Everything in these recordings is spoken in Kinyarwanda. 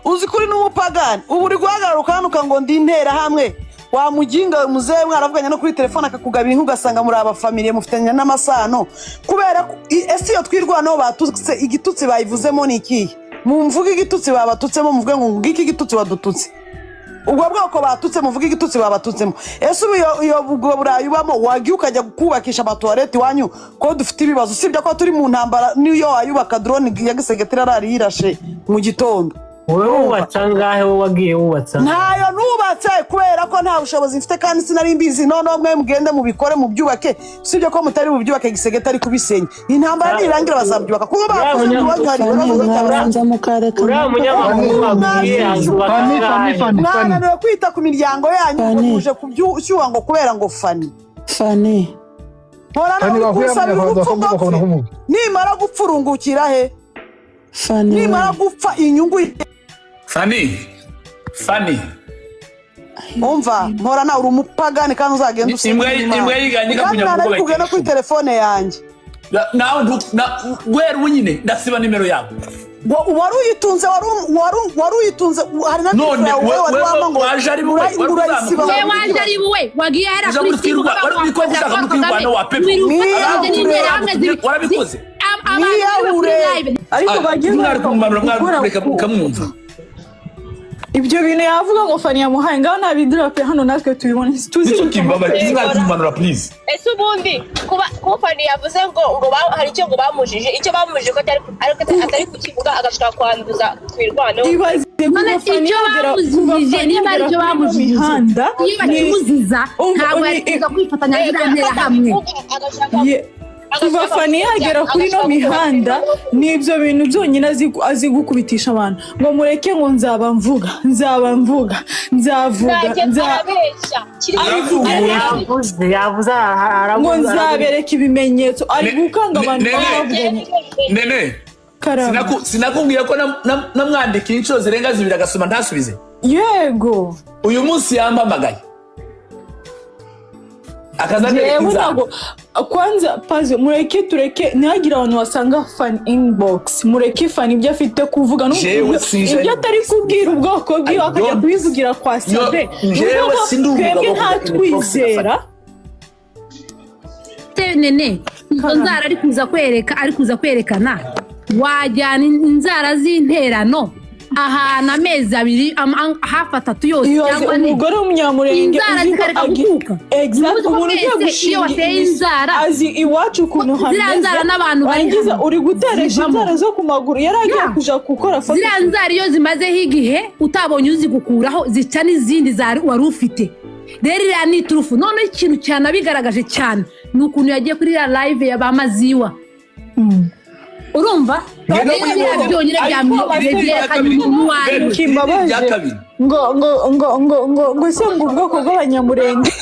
uzi kuri n'umupagani ubu uri guhagarara ukanuka ngo ndi intera hamwe wamuginga muzehe mwaravuganye no kuri telefone akakugabira inka ugasanga muri abafamiliye mufitanye n'amasano kubera ese iyo twirwanaho batutse igitutsi bayivuzemo ni ikihe mumvuga igitutsi babatutsemo muvuge ngo ngiki igitutsi wadututse ubwo bwoko batutse muvuga igitutsi babatutsemo ese iyo ubwo burayubamo wagiye ukajya kubakisha amatoilette wanyu ko dufite ibibazo usibye ko turi mu ntambara niyo wayubaka drone ya gisegetira arari yirashe mu gitondo wowe wacangahe wowe wagiye wubatsa ntayo nubatse kubera ko nta bushobozi mfite kandi sinari mbizi none mwe mugende mu bikore mu byubake usibye ko mutari mu byubake gisegeta ari kubisenya intambara nirangira bazabyubaka kuko bakoze ubundi hari babanza mukareka mwana no kwita ku miryango yanyu muje kubyushyuha ngo kubera ngo Fani nimara gupfurungukira he Fani nimara gupfa inyungu Fani umva mpora na uri umupagani kandi uzagenda imbwa yiganye kugenda kuri telefone yanjye nawe gwera unyine ndasiba nimero yawe wari uyitunze hari na none wari wamango waje ari buwe waje ari buwe wagiye ara kuri twirwa wari bikoze kwirwana wa pepe warabikoze ariko bagiye kumwumva ibyo bintu yavuga ngo Fani yamuhaye ngaho nabidura pe hano natwe tubibona tuzi tukimba kummanura please ese ubundi kuba Fani yavuze ngo hari icyo ngo bamujije icyo bamujije ko atari kukivuga agashaka kwanduza twirwano ibaze kuva Fani yagera niba ari cyo bamujije imihanda iyo bakimuziza ntabwo yari kwifatanya n'intera hamwe kuva Fani yagera kuri no mihanda nibyo bintu byonyine azi gukubitisha abantu ngo mureke ngo nzavuga yavuze ngo nzabereka ibimenyetso ari gukanga abantu bavuganye nene sinakubwiye ko namwandikiye inshuro zirenga 2 agasoma ntasubize yego uyu munsi yampamagaye kwanza pazo mureke tureke ntihagira abantu wasanga Fani inbox mureke Fani ibyo afite kuvuga ibyo atari kubwira ubwoko bwiwe akajya kubivugira kwa Sabe twebwe ntatwizera nene inzara ari kuza kwerekana wajyana inzara z'interano ahantu amezi 2 hafi 3 yose cyangwa ni umugore w'umunyamurenge exact umuntu ugiye gushinga inzara azi iwacu kuntu hameze n'abantu barangiza uri guteresha inzara zo ku maguru yaragiye kuja gukora foto zira nzara iyo zimazeho igihe utabonye uzi gukuraho zica n'izindi zari wari ufite rero iriya ni turufu none ikintu cyane abigaragaje cyane ni ukuntu yagiye kuri live y'abamaziwa urumva byonyine ngo se ngo ubwoko bw'abanyamurenge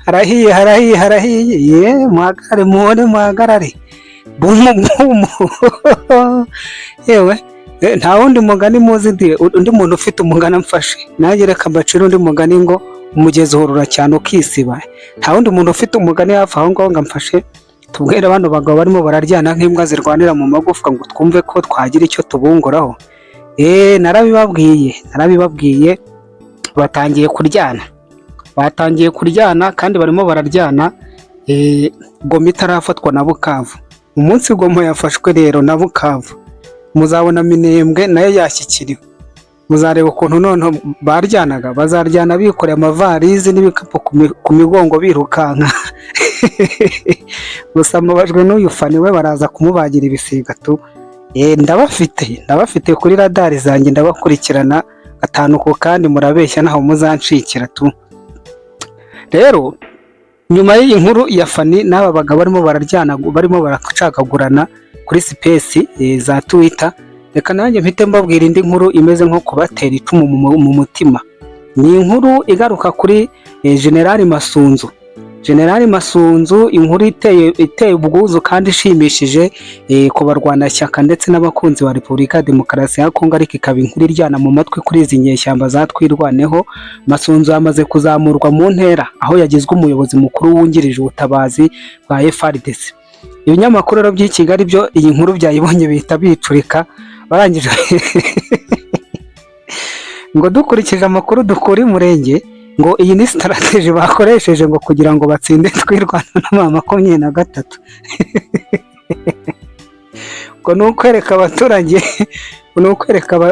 harahiye ye muhagarare bumu yewe nta wundi mugani muzi undi muntu ufite umugani amfashe nanjye reka mbacira undi mugani ngo umugezi uhurura cyane ukisiba nta wundi muntu ufite umugani hafi aho ngaho ngo amfashe tubwire abantu bagabo barimo bararyana nk'imbwa zirwanira mu magufwa ngo twumve ko twagira icyo tubunguraho narabibabwiye batangiye kuryana kandi barimo bararyana goma itarafatwa na Bukavu umunsi goma yafashwe rero na Bukavu muzabona Minembwe nayo yashyikiriwe muzareba ukuntu none baryanaga bazaryana bikoreye amavarizi n'ibikapu ku migongo birukanka gusa mubajwe n'uyu Fani we baraza kumubagira ibisiga tu ndabafite kuri radari zanjye ndabakurikirana gatanu ko kandi murabeshya naho muzancikira tu rero nyuma y'iyi nkuru ya Fani n'aba bagabo barimo bararyana barimo baracakagurana kuri space za Twitter reka nanjye mpite mbabwira indi nkuru imeze nko kubatera icumu mu mutima ni inkuru igaruka kuri General Masunzu General Masunzu, inkuru iteye ubwuzu kandi ishimishije ku barwanashyaka ndetse n'abakunzi ba Repubulika ya Demokarasi ya Kongo, ariko ikaba inkuru iryana mu matwi kuri izi nyeshyamba zatwirwaneho. Masunzu yamaze kuzamurwa mu ntera aho yagizwe umuyobozi mukuru wungirije ubutabazi bwa FARDC. Ibinyamakuru rero by'i Kigali byo iyi nkuru byayibonye bihita bicurika, barangije ngo dukurikije amakuru dukura i Murenge ngo iyi ni strategy bakoresheje ngo kugira ngo batsinde twirwana na 23. Ngo nukwereka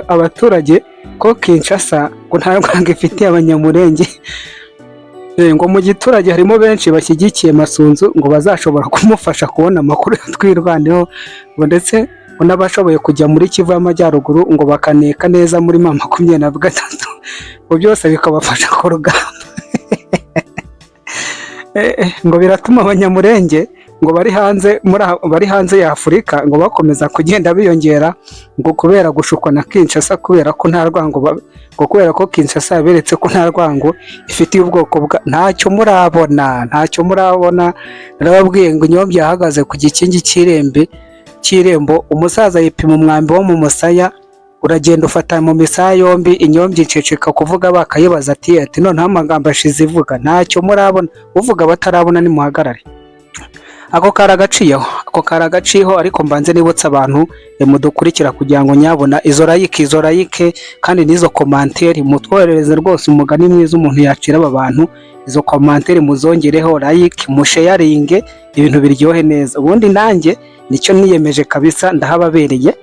abaturage ko Kinshasa ngo nta rwanga ifitiye Abanyamurenge, ngo mu giturage harimo benshi bashyigikiye Masunzu ngo bazashobora kumufasha kubona amakuru twirwaneho, ngo ndetse n'abashoboye kujya muri Kivu y'Amajyaruguru ngo bakaneka neza muri 23, ngo byose bikabafasha ku rugamba. Ngo biratuma Abanyamurenge ngo bari hanze ya Afurika ngo bakomeza kugenda biyongera, ngo kubera gushukwa na Kinshasa, kubera ko nta rwango ngo kubera ko Kinshasa yaberetse ko nta rwango ifitiye ubwoko bwa ntacyo murabona. Narababwiye ngo Nyombyi yahagaze ku gikingi cy'irembo, umusaza yipima umwambi wo mu musaya, uragenda ufata mu misaya yombi, Inyombyi nceceka kuvuga bakayibaza ati noneho amagambo ashize ivuga ntacyo murabona, uvuga batarabona nimuhagarare. Ako karagaciyeho, ariko mbanze nibutsa abantu mudukurikira kugira ngo nyabona izo like kandi n'izo commentaire mutwoherereze rwose umugani mwiza umuntu yacira aba bantu. Izo commentaire muzongereho like, musharinge, ibintu biryohe neza. Ubundi nanjye nicyo niyemeje kabisa, ndahababereye.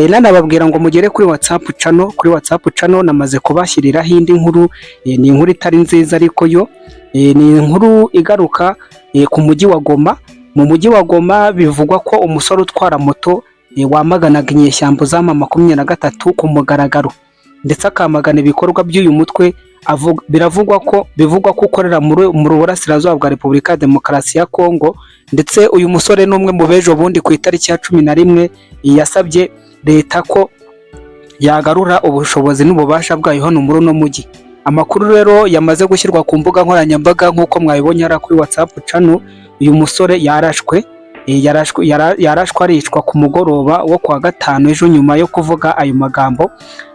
Nanababwira ngo mugere kuri WhatsApp channel namaze kubashyiriraho indi nkuru. Ni inkuru itari nziza ariko yo ni inkuru igaruka ku mujyi wa Goma. Mu mujyi wa Goma bivugwa ko umusore utwara moto wamaganaga inyeshyamba za 23 ku mugaragaro, ndetse akamagana ibikorwa by'uyu mutwe. Bivugwa ko ukorera mu burasirazuba bwa Repubulika ya Demokarasi ya Kongo, ndetse uyu musore n'umwe mu bejo bundi ku itariki ya 11 yasabye leta ko yagarura ubushobozi n'ububasha bwayo hano muri uno mujyi. Amakuru rero yamaze gushyirwa ku mbuga nkoranyambaga nk'uko mwabibonye ara kuri WhatsApp channel. Uyu musore yarashwe aricwa ku mugoroba wo kuwa gatanu ejo, nyuma yo kuvuga ayo magambo.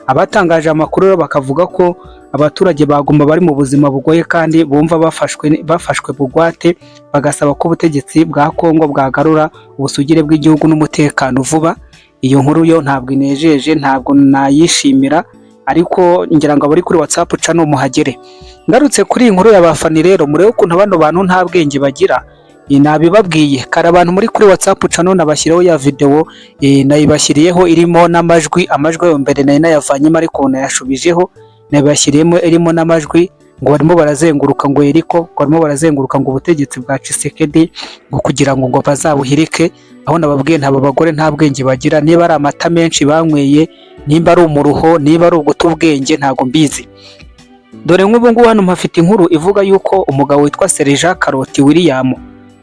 Abatangaje amakuru rero bakavuga ko abaturage bagomba bari mu buzima bugoye kandi bumva bafashwe bugwate, bagasaba ko ubutegetsi bwa Kongo bwagarura ubusugire bw'igihugu n'umutekano vuba. Iyo nkuru yo ntabwo inejeje, ntabwo nayishimira, ariko ngira ngo abari kuri WhatsApp channel muhagere. Ngarutse kuri iyi nkuru y'abafani rero, murebe ukuntu bano bantu nta bwenge bagira. Nabibabwiye kare, abantu muri kuri WhatsApp channel nabashyiriyeho ya video, nayibashyiriyeho irimo n'amajwi. Amajwi yo mbere nayo nayavanyemo ariko nayashubijeho, nabashyiriyemo irimo n'amajwi ngo barimo barazenguruka ngo Yeriko, barimo barazenguruka ngo ubutegetsi bwa Tshisekedi ngo kugira ngo bazabuhirike. Aho nababwiye ntaba bagore nta bwenge bagira, niba ari amata menshi banyweye, nimba ari umuruho, niba ari uguta ubwenge, ntago mbizi. Dore nk'ubu ngubu hano mpafite inkuru ivuga yuko umugabo witwa Serija Karoti William,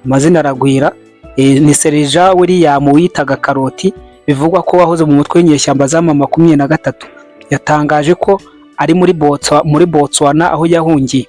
amazina aragwira, ni Serija William witaga Karoti, bivugwa ko wahoze mu mutwe w'inyeshyamba za 23, yatangaje ko ari muri Botswana aho yahungiye.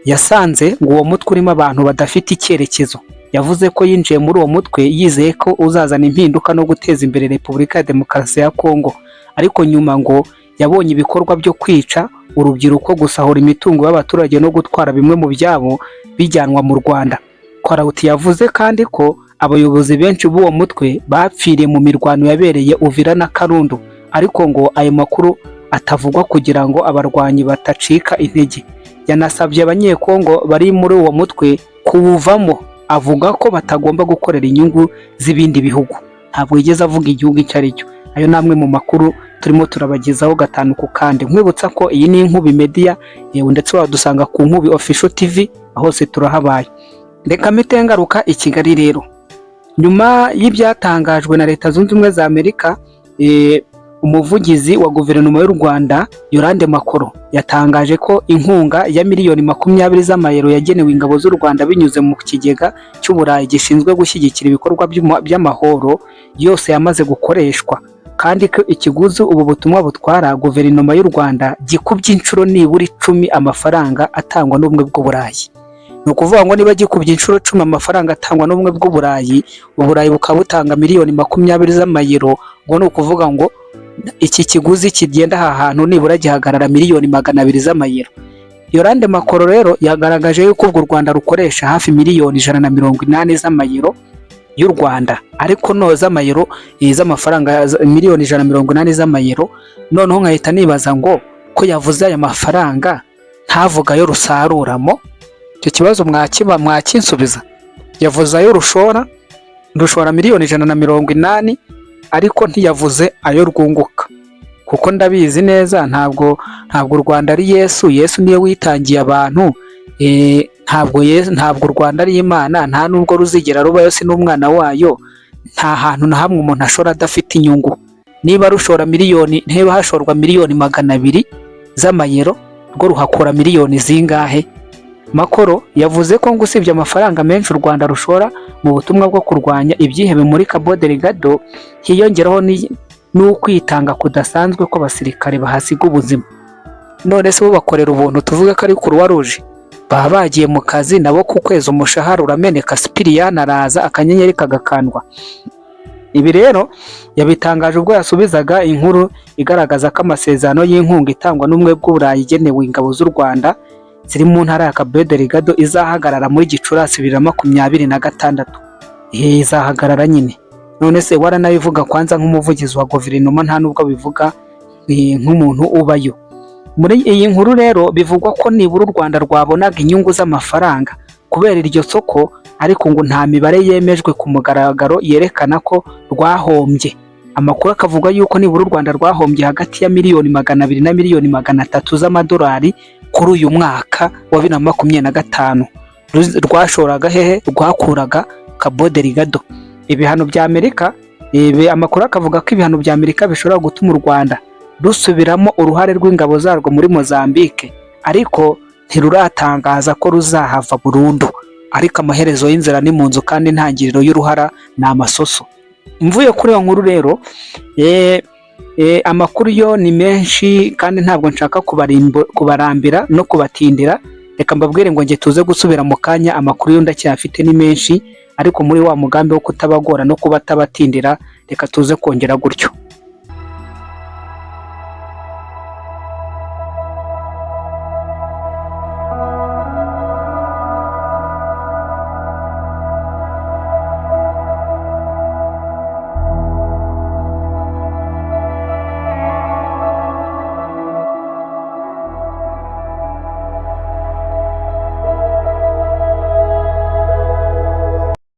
Yasanze ngo uwo mutwe urimo abantu badafite icyerekezo. Yavuze ko yinjiye muri uwo mutwe yizeye ko uzazana impinduka no guteza imbere Repubulika ya Demokarasi ya Kongo, ariko nyuma ngo yabonye ibikorwa byo kwica urubyiruko, gusahura imitungo y'abaturage no gutwara bimwe mu byabo bijyanwa mu Rwanda. Karoti yavuze kandi ko abayobozi benshi b'uwo mutwe bapfiriye mu mirwano yabereye Uvira na Karundu, ariko ngo ayo makuru atavugwa kugira ngo abarwanyi batacika intege. Yanasabye abanyekongo bari muri uwo mutwe kuwuvamo, avuga ko batagomba gukorera inyungu z'ibindi bihugu. Ntabwo yigeze avuga igihugu icyo ari cyo. Ayo namwe mu makuru turimo turabagezaho gatanu ku kandi. Nkwibutsa ko iyi ni Inkubi Media, ndetse wadusanga ku Nkubi Official TV, hose turahabaye. Reka mpite ngaruka i Kigali rero. Nyuma y'ibyatangajwe na Leta Zunze Ubumwe za Amerika, umuvugizi wa guverinoma y'u Rwanda Yolande Makoro yatangaje ko inkunga ya miliyoni 20 z'amayero yagenewe ingabo z'u Rwanda binyuze mu kigega cy'Uburayi gishinzwe gushyigikira ibikorwa by'amahoro yose yamaze gukoreshwa, kandi ko ikiguzi ubu butumwa butwara guverinoma y'u Rwanda gikubye inshuro nibura 10 amafaranga atangwa n'ubumwe bw'Uburayi. ni ukuvuga ngo niba gikubye inshuro 10 amafaranga atangwa n'ubumwe bw'Uburayi, Uburayi bukaba butanga miliyoni 20 z'amayero, ngo ni ukuvuga ngo iki kiguzi kigenda aha hantu nibura gihagarara miliyoni 200 z'amayero. Yolande Makoro rero yagaragaje yuko u Rwanda rukoresha hafi miliyoni 180 z'amayero y'u Rwanda, ariko no z'amayero z'amafaranga miliyoni 180 z'amayero. Noneho nkahita nibaza ngo ko yavuze aya mafaranga ntavuga yo rusaruramo. Icyo kibazo mwakinsubiza. Yavuze ayo rushora miliyoni 180, ariko ntiyavuze ayo rwunguka, kuko ndabizi neza ntabwo u Rwanda ari Yesu niye witangiye abantu. Ntabwo u Rwanda ari Imana, nta nubwo ruzigera rubayo, si n'umwana wayo. Nta hantu na hamwe umuntu ashora adafite inyungu. Niba rushora miliyoni, nteba hashorwa miliyoni 200 z'amayero, rwo ruhakora miliyoni zingahe? Makoro yavuze ko ngo usibye amafaranga menshi u Rwanda rushora mu butumwa bwo kurwanya ibyihebe muri Cabo Delgado, hiyongeraho n'ukwitanga kudasanzwe ko abasirikare bahasiga ubuzima. None se bo bakorera ubuntu tuvuga ko ari Croix Rouge? Baba bagiye mu kazi nabo ku kwezi umushahara urameneka, Sipiriyani araza akanyenyeri kagakandwa. Ibi rero yabitangaje ubwo yasubizaga inkuru igaragaza ko amasezerano y'inkunga itangwa n'umwe bw'Uburayi igenewe ingabo z'u Rwanda ziri mu ntara ya Cabo Delgado izahagarara muri Gicurasi 2026. Izahagarara nyine. None se waranabivuga kwanza nk'umuvugizi wa guverinoma, nta nubwo bivuga nk'umuntu ubayo. Muri iyi nkuru rero bivugwa ko nibura u Rwanda rwabonaga inyungu z'amafaranga kubera iryo soko, ariko ngo nta mibare yemejwe ku mugaragaro yerekana ko rwahombye. Amakuru akavuga yuko nibura u Rwanda rwahombye hagati ya miliyoni 200 na miliyoni 300 z'amadolari kuri uyu mwaka wa 2025. Rwashoraga hehe? Rwakuraga Cabo Delgado. Ibihano bya Amerika, amakuru akavuga ko ibihano bya Amerika bishobora gutuma u Rwanda rusubiramo uruhare rw'ingabo zarwo muri Mozambique, ariko ntiruratangaza ko ruzahava burundu. Ariko amaherezo y'inzira ni mu nzu, kandi intangiriro y'uruhara ni amasoso. Mvuye kuri iyo nkuru rero, amakuru yo ni menshi kandi ntabwo nshaka kubarambira no kubatindira. Reka mbabwire ngo nge tuze gusubira mu kanya. Amakuru yo ndacyafite ni menshi, ariko muri wa mugambi wo kutabagora no kubatabatindira, reka tuze kongera gutyo.